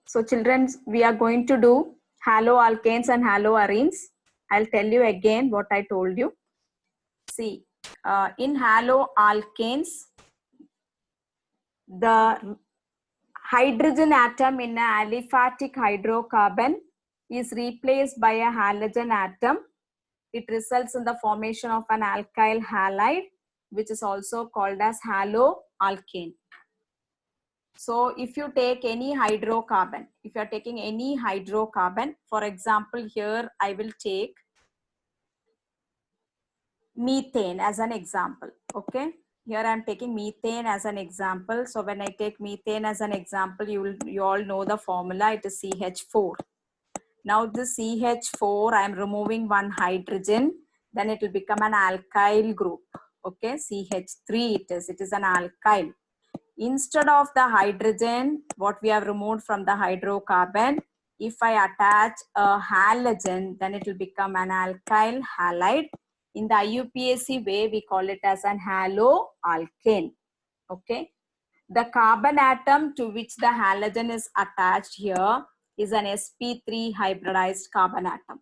So children, we are going to do haloalkanes and haloarenes. I'll tell you again what I told you. See, in haloalkanes, the hydrogen atom in an aliphatic hydrocarbon is replaced by a halogen atom. It results in the formation of an alkyl halide, which is also called as haloalkane. So if you take any hydrocarbon, if you are taking any hydrocarbon, for example, here I will take methane as an example. Okay, here I am taking methane as an example. So when I take methane as an example, you all know the formula. It is CH4. Now this CH4, I am removing one hydrogen, then it will become an alkyl group. Okay, CH3 it is an alkyl. Instead of the hydrogen, what we have removed from the hydrocarbon, if I attach a halogen, then it will become an alkyl halide. In the IUPAC way, we call it as an haloalkane. Okay. The carbon atom to which the halogen is attached here is an sp3 hybridized carbon atom.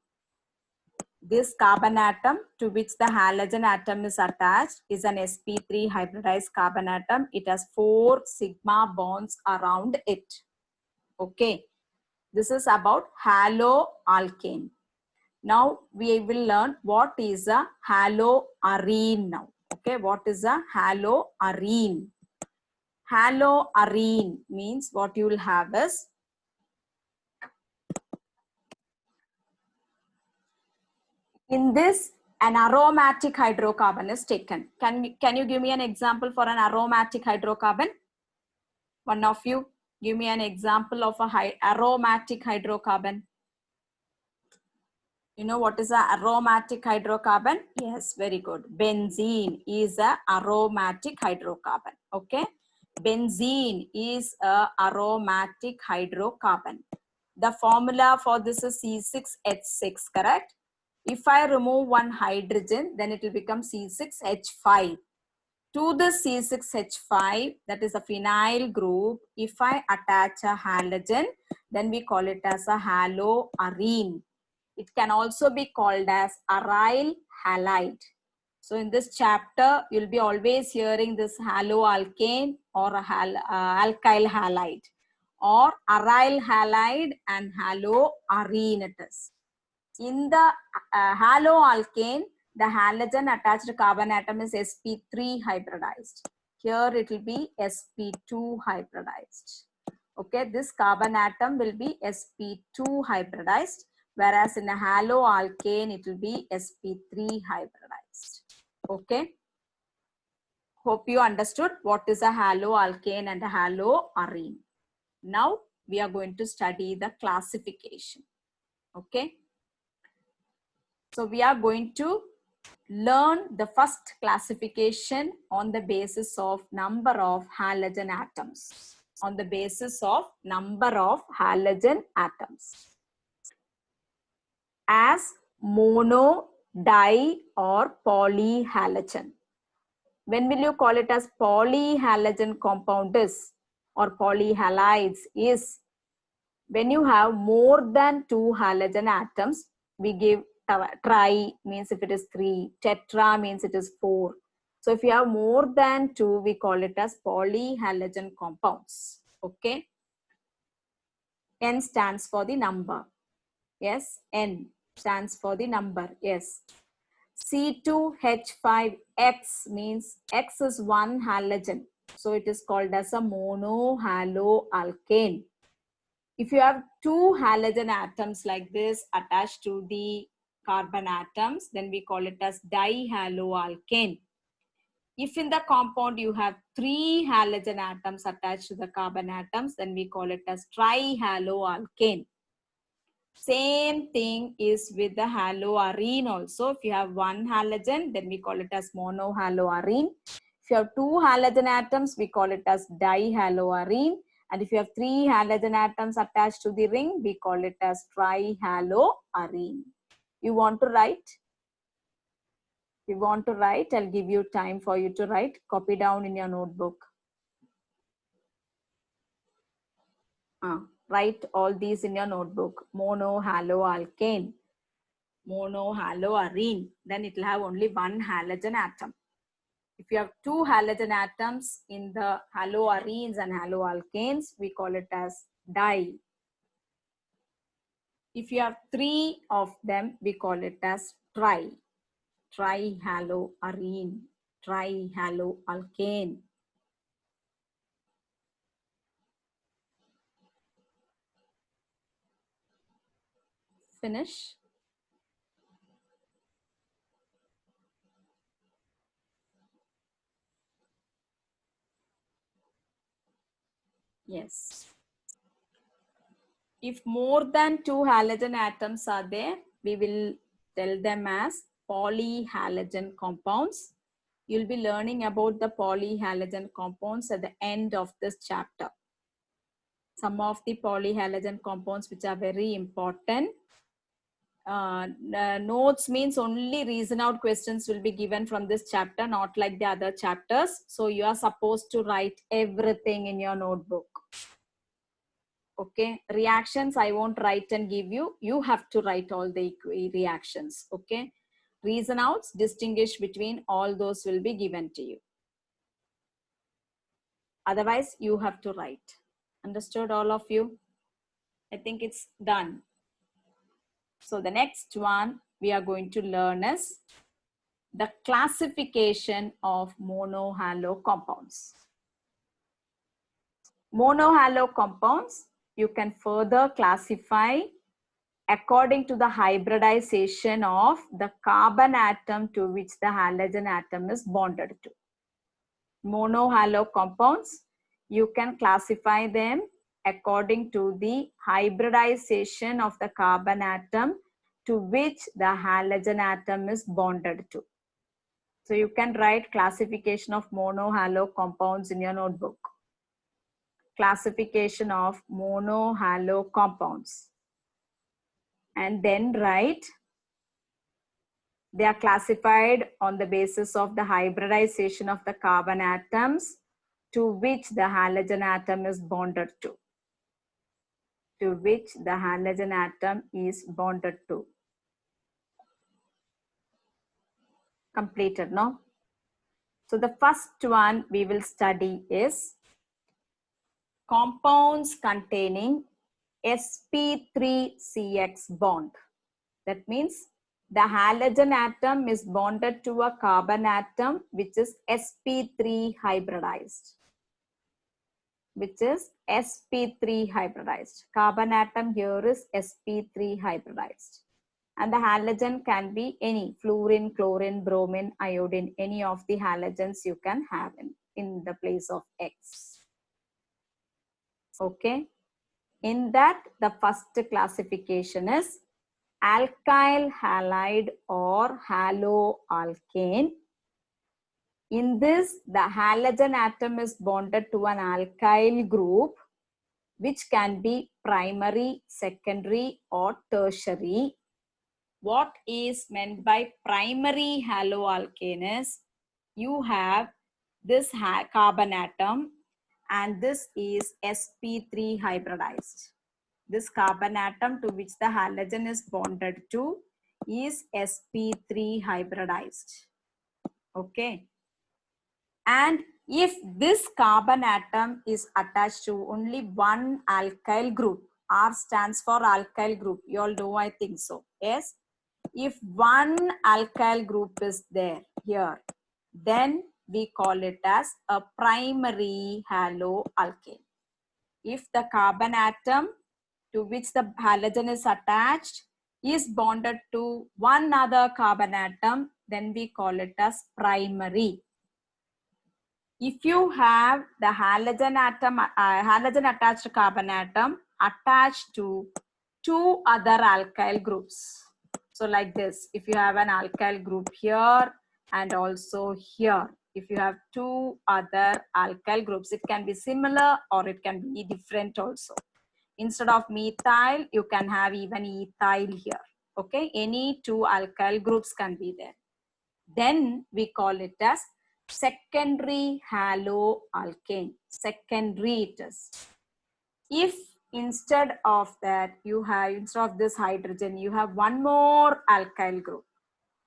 This carbon atom to which the halogen atom is attached is an sp3 hybridized carbon atom. It has 4 sigma bonds around it. Okay. This is about haloalkane. Now we will learn what is a haloarene now. Okay. What is a haloarene? Haloarene means what you will have is in this an aromatic hydrocarbon is taken. Can you give me an example for an aromatic hydrocarbon? One of you give me an example of a aromatic hydrocarbon. You know what is an aromatic hydrocarbon? Yes, very good. Benzene is an aromatic hydrocarbon. Okay. Benzene is an aromatic hydrocarbon. The formula for this is C6H6, correct? If I remove one hydrogen, then it will become C6H5. To the C6H5, that is a phenyl group, if I attach a halogen, then we call it as a haloarene. It can also be called as aryl halide. So in this chapter, you'll be always hearing this haloalkane or a alkyl halide, or aryl halide and haloarene it is. In the haloalkane, the halogen attached carbon atom is sp3 hybridized. Here it will be sp2 hybridized. Okay, this carbon atom will be sp2 hybridized, whereas in a haloalkane it will be sp3 hybridized. Okay. Hope you understood what is a haloalkane and a haloarene. Now we are going to study the classification. Okay. So we are going to learn the first classification on the basis of number of halogen atoms. On the basis of number of halogen atoms. As mono, di or polyhalogen. When will you call it as polyhalogen compound is or polyhalides is when you have more than 2 halogen atoms, we give tri means if it is 3, tetra means it is 4. So if you have more than 2, we call it as polyhalogen compounds. Okay. N stands for the number. Yes, N stands for the number. Yes. C2H5X means X is one halogen. So it is called as a monohaloalkane. If you have 2 halogen atoms like this attached to the carbon atoms, then we call it as dihaloalkane. If in the compound you have 3 halogen atoms attached to the carbon atoms, then we call it as trihaloalkane. Same thing is with the haloarene also. If you have 1 halogen, then we call it as monohaloarene. If you have 2 halogen atoms, we call it as dihaloarene. And if you have 3 halogen atoms attached to the ring, we call it as trihaloarene. You want to write? You want to write? I'll give you time for you to write. Copy down in your notebook. Write all these in your notebook. Monohaloalkane, monohaloarene. Then it will have only one halogen atom. If you have two halogen atoms in the haloarenes and haloalkanes, we call it as di. If you have three of them, we call it as tri. Trihaloarene, trihaloalkane. Finish. Yes. If more than two halogen atoms are there, we will tell them as polyhalogen compounds. You'll be learning about the polyhalogen compounds at the end of this chapter. Some of the polyhalogen compounds which are very important. Notes means only reason out questions will be given from this chapter, not like the other chapters. So you are supposed to write everything in your notebook. Okay, reactions I won't write and give you. You have to write all the reactions. Okay, reason outs, distinguish between all those will be given to you. Otherwise, you have to write. Understood, all of you? I think it's done. So the next one we are going to learn is the classification of monohalo compounds. Monohalo compounds you can further classify according to the hybridization of the carbon atom to which the halogen atom is bonded to. Monohalo compounds, you can classify them according to the hybridization of the carbon atom to which the halogen atom is bonded to. So you can write classification of monohalo compounds in your notebook. Classification of monohalo compounds. And then write, they are classified on the basis of the hybridization of the carbon atoms to which the halogen atom is bonded to. To which the halogen atom is bonded to. Completed, no? So the first one we will study is compounds containing sp3CX bond. That means the halogen atom is bonded to a carbon atom which is sp3 hybridized. Which is sp3 hybridized. Carbon atom here is sp3 hybridized. And the halogen can be any fluorine, chlorine, bromine, iodine, any of the halogens you can have in the place of X. Okay. In that, the first classification is alkyl halide or haloalkane. In this, the halogen atom is bonded to an alkyl group, which can be primary, secondary, or tertiary. What is meant by primary haloalkane is you have this carbon atom and this is sp3 hybridized. This carbon atom to which the halogen is bonded to is sp3 hybridized. Okay. And if this carbon atom is attached to only one alkyl group, R stands for alkyl group. You all know, I think so. Yes. If one alkyl group is there here, then we call it as a primary haloalkane. If the carbon atom to which the halogen is attached is bonded to one other carbon atom, then we call it as primary. If you have the halogen atom, halogen attached carbon atom attached to two other alkyl groups. So like this, if you have an alkyl group here and also here, if you have two other alkyl groups, it can be similar or it can be different also. Instead of methyl, you can have even ethyl here. Okay, any two alkyl groups can be there. Then we call it as secondary haloalkane. Secondary it is. If instead of that, you have, instead of this hydrogen, you have one more alkyl group.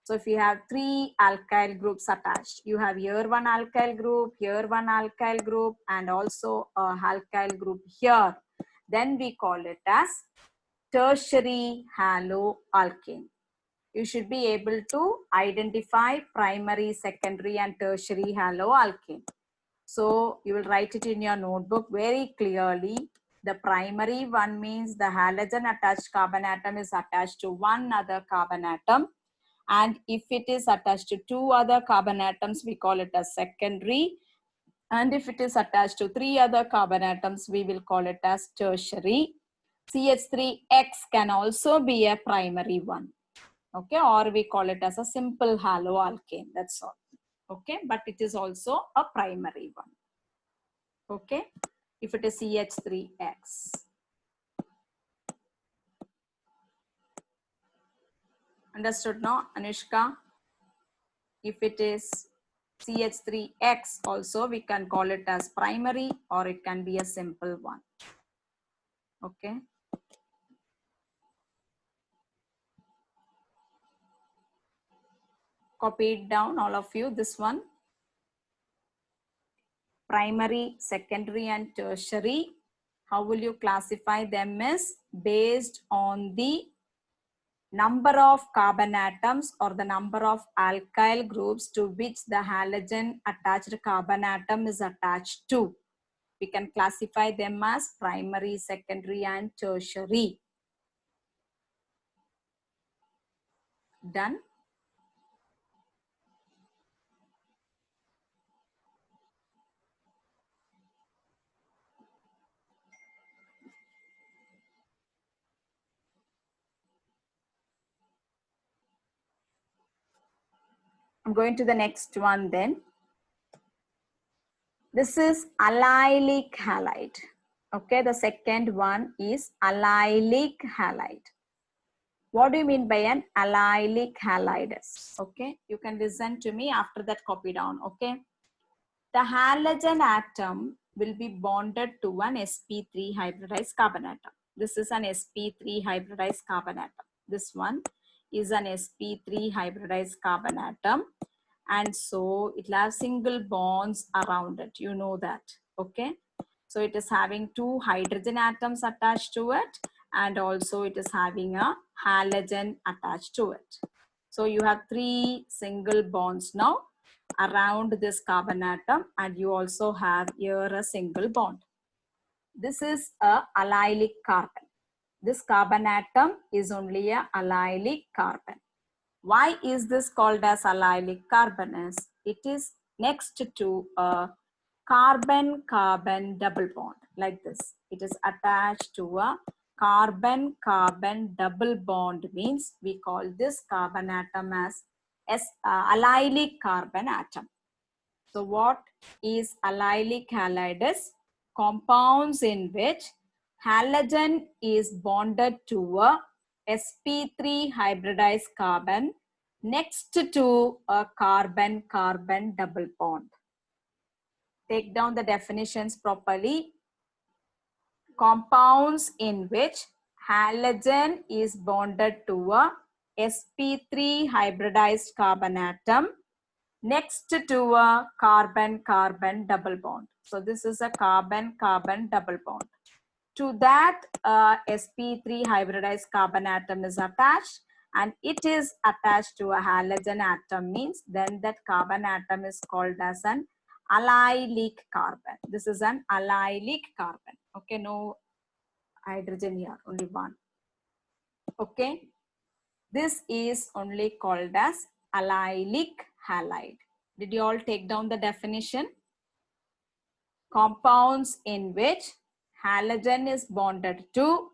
So if you have 3 alkyl groups attached, you have here one alkyl group, here one alkyl group, and also a alkyl group here. Then we call it as tertiary haloalkane. You should be able to identify primary, secondary, and tertiary haloalkane. So you will write it in your notebook very clearly. The primary one means the halogen attached carbon atom is attached to one other carbon atom. And if it is attached to 2 other carbon atoms, we call it as secondary. And if it is attached to 3 other carbon atoms, we will call it as tertiary. CH3X can also be a primary one. Okay, or we call it as a simple haloalkane. That's all. Okay, but it is also a primary one. Okay, if it is CH3X. Understood now, Anushka? If it is CH3X also, we can call it as primary, or it can be a simple one. Okay. Copy it down, all of you, this one. Primary, secondary, and tertiary. How will you classify them? Is based on the number of carbon atoms or the number of alkyl groups to which the halogen attached carbon atom is attached to. We can classify them as primary, secondary, and tertiary. Done? I'm going to the next one then. This is allylic halide. Okay, the second one is allylic halide. What do you mean by an allylic halide? Okay, you can listen to me, after that copy down. Okay, the halogen atom will be bonded to an sp3 hybridized carbon atom. This is an sp3 hybridized carbon atom. This one is an sp3 hybridized carbon atom. And so it will have single bonds around it. You know that. Okay. So it is having 2 hydrogen atoms attached to it. And also it is having a halogen attached to it. So you have 3 single bonds now around this carbon atom. And you also have here a single bond. This is a allylic carbon. This carbon atom is only a allylic carbon. Why is this called as allylic carbon? Is it is next to a carbon-carbon double bond, like this. It is attached to a carbon-carbon double bond, means we call this carbon atom as allylic carbon atom. So what is allylic halide? Compounds in which halogen is bonded to a sp3 hybridized carbon next to a carbon-carbon double bond. Take down the definitions properly. Compounds in which halogen is bonded to a sp3 hybridized carbon atom next to a carbon-carbon double bond. So this is a carbon-carbon double bond. To that, sp3 hybridized carbon atom is attached, and it is attached to a halogen atom, means then that carbon atom is called as an allylic carbon. This is an allylic carbon. Okay, no hydrogen here, only one. Okay, this is only called as allylic halide. Did you all take down the definition? Compounds in which halogen is bonded to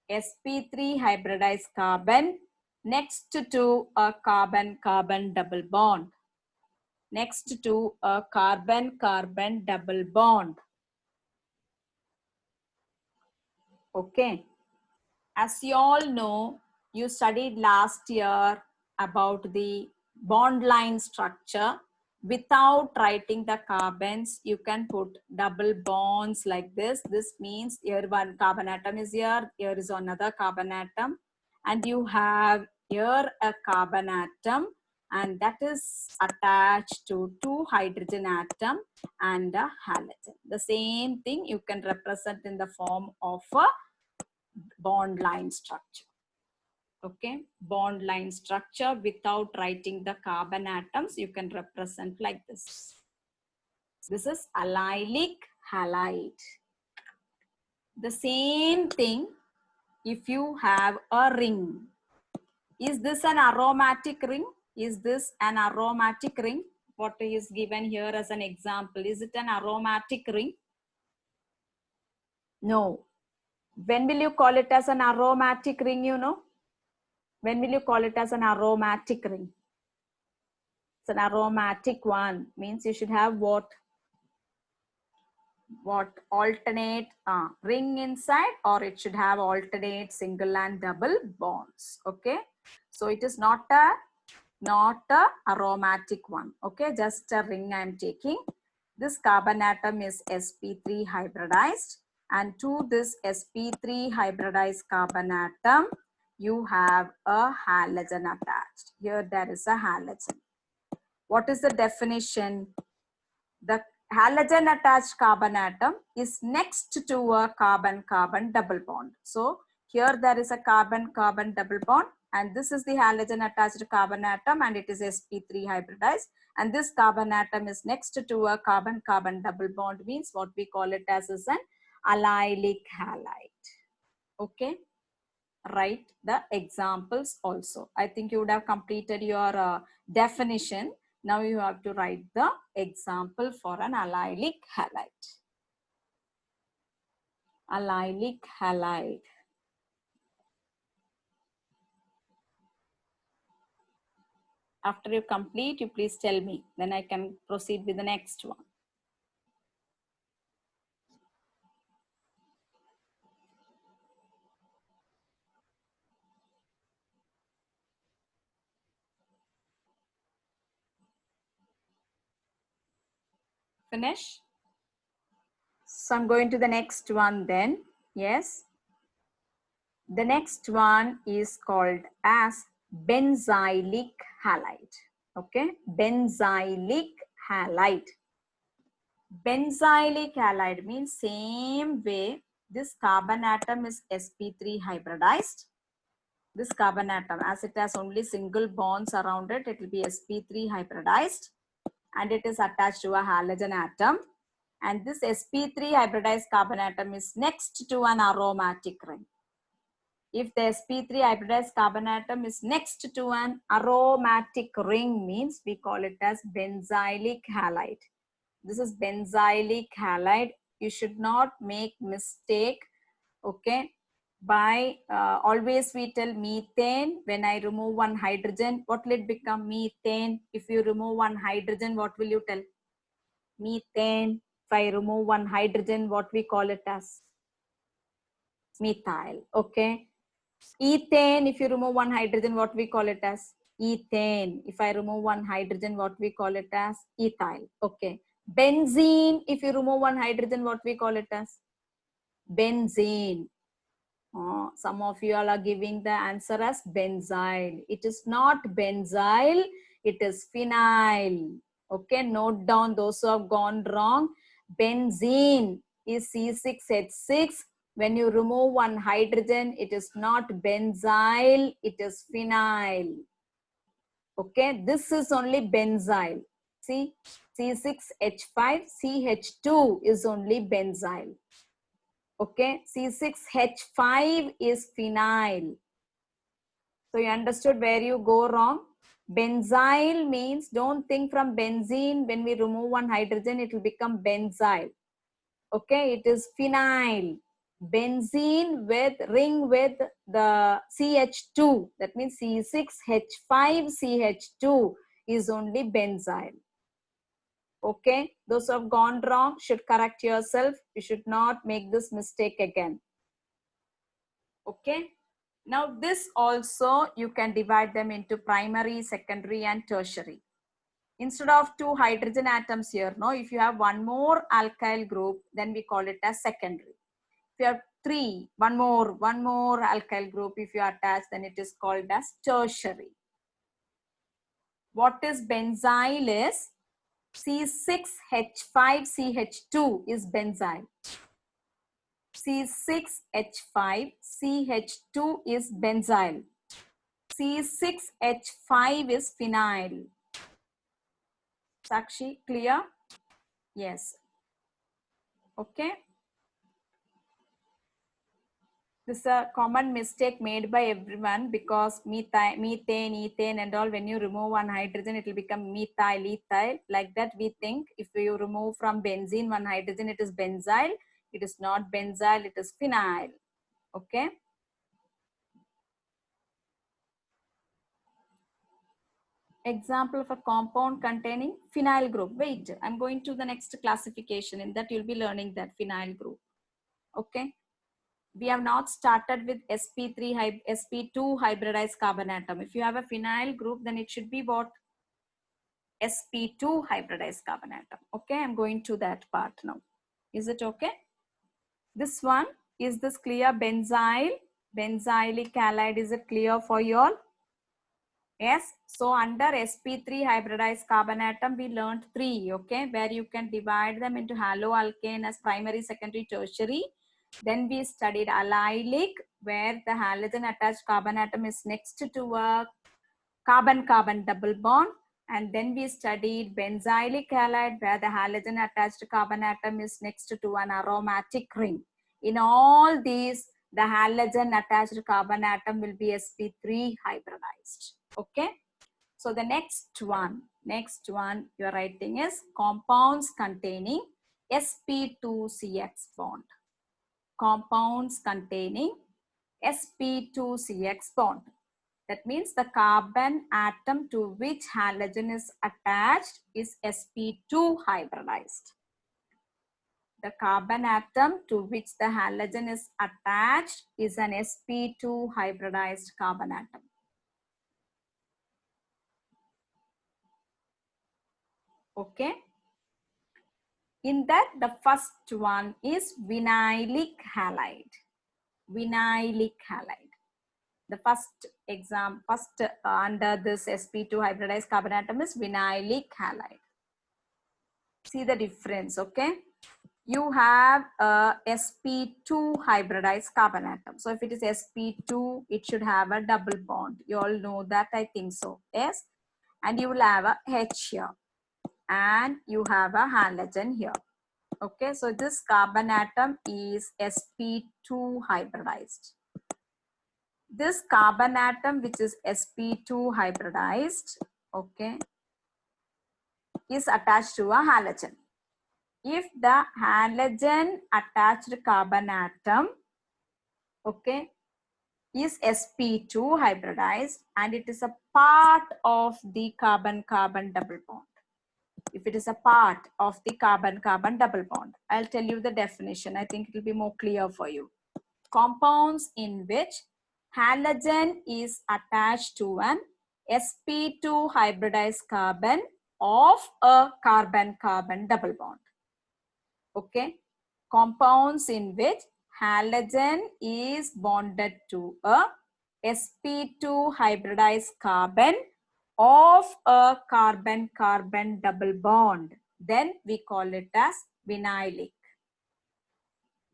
sp3 hybridized carbon next to a carbon-carbon double bond. Next to a carbon-carbon double bond. Okay. As you all know, you studied last year about the bond line structure. without writing the carbons, you can put double bonds like this. This means here one carbon atom is here is another carbon atom, and you have here a carbon atom, and that is attached to two hydrogen atom and a halogen. The same thing you can represent in the form of a bond line structure. Okay, bond line structure without writing the carbon atoms, you can represent like this. This is allylic halide. The same thing if you have a ring. Is this an aromatic ring? Is this an aromatic ring? What is given here as an example? Is it an aromatic ring? No. When will you call it as an aromatic ring, you know? When will you call it as an aromatic ring? It's an aromatic one. Means you should have what alternate ring inside, or it should have alternate single and double bonds. Okay, so it is not a aromatic one. Okay, just a ring I am taking. This carbon atom is sp3 hybridized, and to this sp3 hybridized carbon atom you have a halogen attached. Here there is a halogen. What is the definition? The halogen attached carbon atom is next to a carbon-carbon double bond. So here there is a carbon-carbon double bond, and this is the halogen attached carbon atom, and it is sp3 hybridized, and this carbon atom is next to a carbon-carbon double bond, means what we call it as is an allylic halide. Okay, write the examples also. I think you would have completed your definition. Now you have to write the example for an allylic halide. Allylic halide. After you complete, you please tell me. Then I can proceed with the next one. Finish? So I'm going to the next one then. Yes. The next one is called as benzylic halide. Okay, benzylic halide. Benzylic halide means same way this carbon atom is sp3 hybridized. This carbon atom, as it has only single bonds around it, it will be sp3 hybridized, and it is attached to a halogen atom. And this sp3 hybridized carbon atom is next to an aromatic ring. If the sp3 hybridized carbon atom is next to an aromatic ring, means we call it as benzylic halide. This is benzylic halide. You should not make mistake. Okay, by always we tell methane. When I remove one hydrogen, what will it become? Methane. If you remove one hydrogen, what will you tell? Methane. If I remove one hydrogen, what we call it as? Methyl. Okay. Ethane, if you remove one hydrogen, what we call it as? Ethane. If I remove one hydrogen, what we call it as? Ethyl. Okay. Benzene, if you remove one hydrogen, what we call it as? Benzene. Some of you all are giving the answer as benzyl. It is not benzyl, it is phenyl. Okay, note down those who have gone wrong. Benzene is C6H6. When you remove one hydrogen, it is not benzyl, it is phenyl. Okay, this is only benzyl. See, C6H5, CH2 is only benzyl. Okay, C6H5 is phenyl. So you understood where you go wrong. Benzyl means, don't think from benzene, when we remove one hydrogen, it will become benzyl. Okay, it is phenyl. Benzene with ring with the CH2, that means C6H5CH2 is only benzyl. Okay, those who have gone wrong should correct yourself. You should not make this mistake again. Okay, now this also you can divide them into primary, secondary and tertiary. Instead of 2 hydrogen atoms here, no, if you have one more alkyl group, then we call it as secondary. If you have 3, one more alkyl group, if you attach, then it is called as tertiary. What is benzyl is C6H5CH2 is benzyl. C6H5CH2 is benzyl. C6H5 is phenyl. Sakshi, clear? Yes. Okay. This is a common mistake made by everyone because methane, ethane and all, when you remove one hydrogen, it will become methyl, ethyl. Like that we think if you remove from benzene one hydrogen, it is benzyl. It is not benzyl, it is phenyl. Okay. Example of a compound containing phenyl group. Wait, I'm going to the next classification. In that you'll be learning that phenyl group. Okay. We have not started with sp2 hybridized carbon atom. If you have a phenyl group, then it should be what? sp2 hybridized carbon atom. Okay, I'm going to that part now. Is it okay? This one, is this clear? Benzylic halide, is it clear for you all? Yes. So under sp3 hybridized carbon atom, we learned 3, okay, where you can divide them into haloalkane as primary, secondary, tertiary. Then we studied allylic, where the halogen attached carbon atom is next to a carbon-carbon double bond. And then we studied benzylic halide, where the halogen attached carbon atom is next to an aromatic ring. In all these, the halogen attached carbon atom will be sp3 hybridized. Okay. So the next one you are writing is compounds containing sp2cx bond. Compounds containing sp2cx bond. That means the carbon atom to which halogen is attached is sp2 hybridized. The carbon atom to which the halogen is attached is an sp2 hybridized carbon atom. Okay. In that, the first one is vinylic halide. Vinylic halide. The first under this sp2 hybridized carbon atom is vinylic halide. See the difference, okay? You have a sp2 hybridized carbon atom. So if it is sp2, it should have a double bond. You all know that, I think so. Yes. And you will have a H here. And you have a halogen here. Okay, so this carbon atom is sp2 hybridized. This carbon atom, which is sp2 hybridized, okay, is attached to a halogen. If the halogen attached carbon atom, okay, is sp2 hybridized and it is a part of the carbon-carbon double bond. If it is a part of the carbon-carbon double bond, I'll tell you the definition. I think it will be more clear for you. Compounds in which halogen is attached to an sp2 hybridized carbon of a carbon-carbon double bond. Okay. Compounds in which halogen is bonded to a sp2 hybridized carbon of a carbon-carbon double bond. Then we call it as vinylic.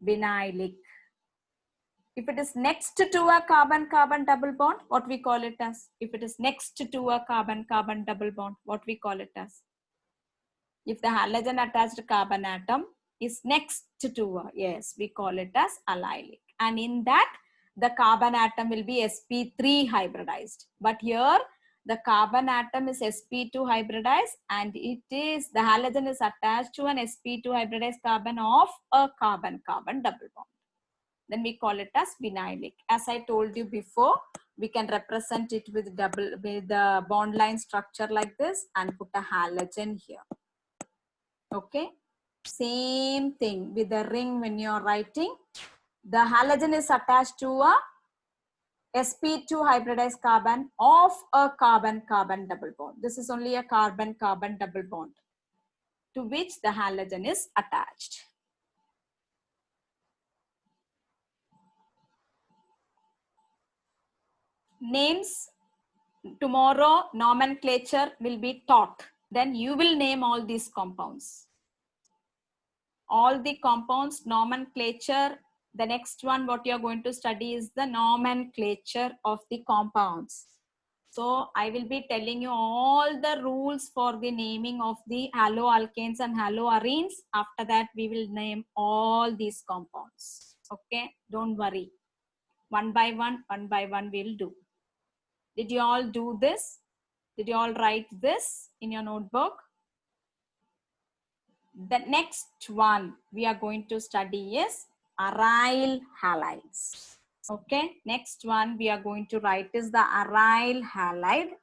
Vinylic. If it is next to a carbon-carbon double bond, what we call it as? If it is next to a carbon-carbon double bond, what we call it as? If the halogen attached carbon atom is next to a, yes, we call it as allylic. And in that, the carbon atom will be sp3 hybridized. But here, the carbon atom is sp2 hybridized and it is, the halogen is attached to an sp2 hybridized carbon of a carbon-carbon double bond. Then we call it as vinylic. As I told you before, we can represent it with the bond line structure like this and put a halogen here. Okay. Same thing with the ring when you're writing. The halogen is attached to a sp2 hybridized carbon of a carbon-carbon double bond. This is only a carbon-carbon double bond to which the halogen is attached. Names, tomorrow nomenclature will be taught. Then you will name all these compounds. All the compounds, nomenclature. The next one what you are going to study is the nomenclature of the compounds. So I will be telling you all the rules for the naming of the haloalkanes and haloarenes. After that, we will name all these compounds. Okay, don't worry. One by one we'll do. Did you all do this? Did you all write this in your notebook? The next one we are going to study is aryl halides. Okay, next one we are going to write is the aryl halide.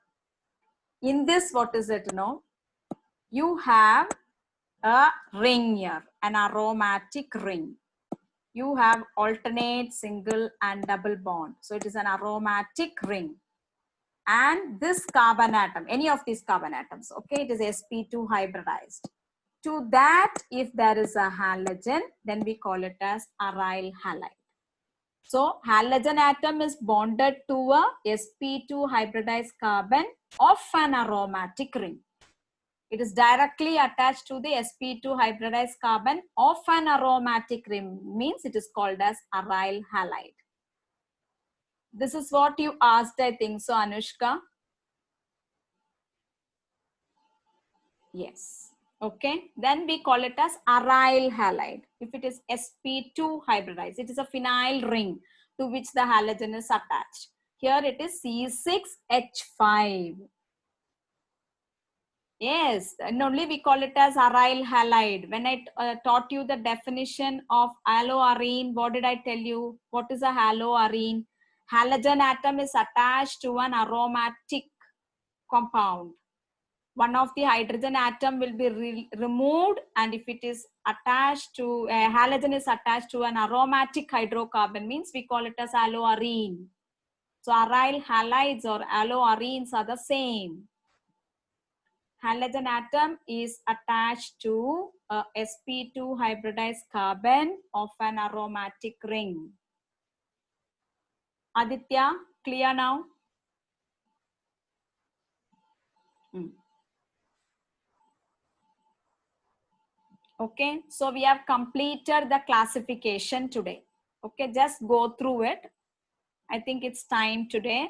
In this, what is it? You have a ring here, an aromatic ring. You have alternate single and double bond. So it is an aromatic ring. And this carbon atom, any of these carbon atoms, okay, it is sp2 hybridized. To that, if there is a halogen, then we call it as aryl halide. So halogen atom is bonded to a sp2 hybridized carbon of an aromatic ring. It is directly attached to the sp2 hybridized carbon of an aromatic ring, means it is called as aryl halide. This is what you asked, I think so, Anushka. Yes. Okay. Then we call it as aryl halide. If it is sp2 hybridized, it is a phenyl ring to which the halogen is attached. Here it is C6H5. Yes, and only we call it as aryl halide. When I taught you the definition of haloarene, what did I tell you? What is a haloarene? Halogen atom is attached to an aromatic compound. One of the hydrogen atom will be removed, and if it is attached to, halogen is attached to an aromatic hydrocarbon, means we call it as haloarene. So aryl halides or haloarenes are the same. Halogen atom is attached to a sp2 hybridized carbon of an aromatic ring. Aditya, clear now? Okay, so we have completed the classification today. Okay, just go through it. I think it's time today.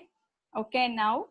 Okay, now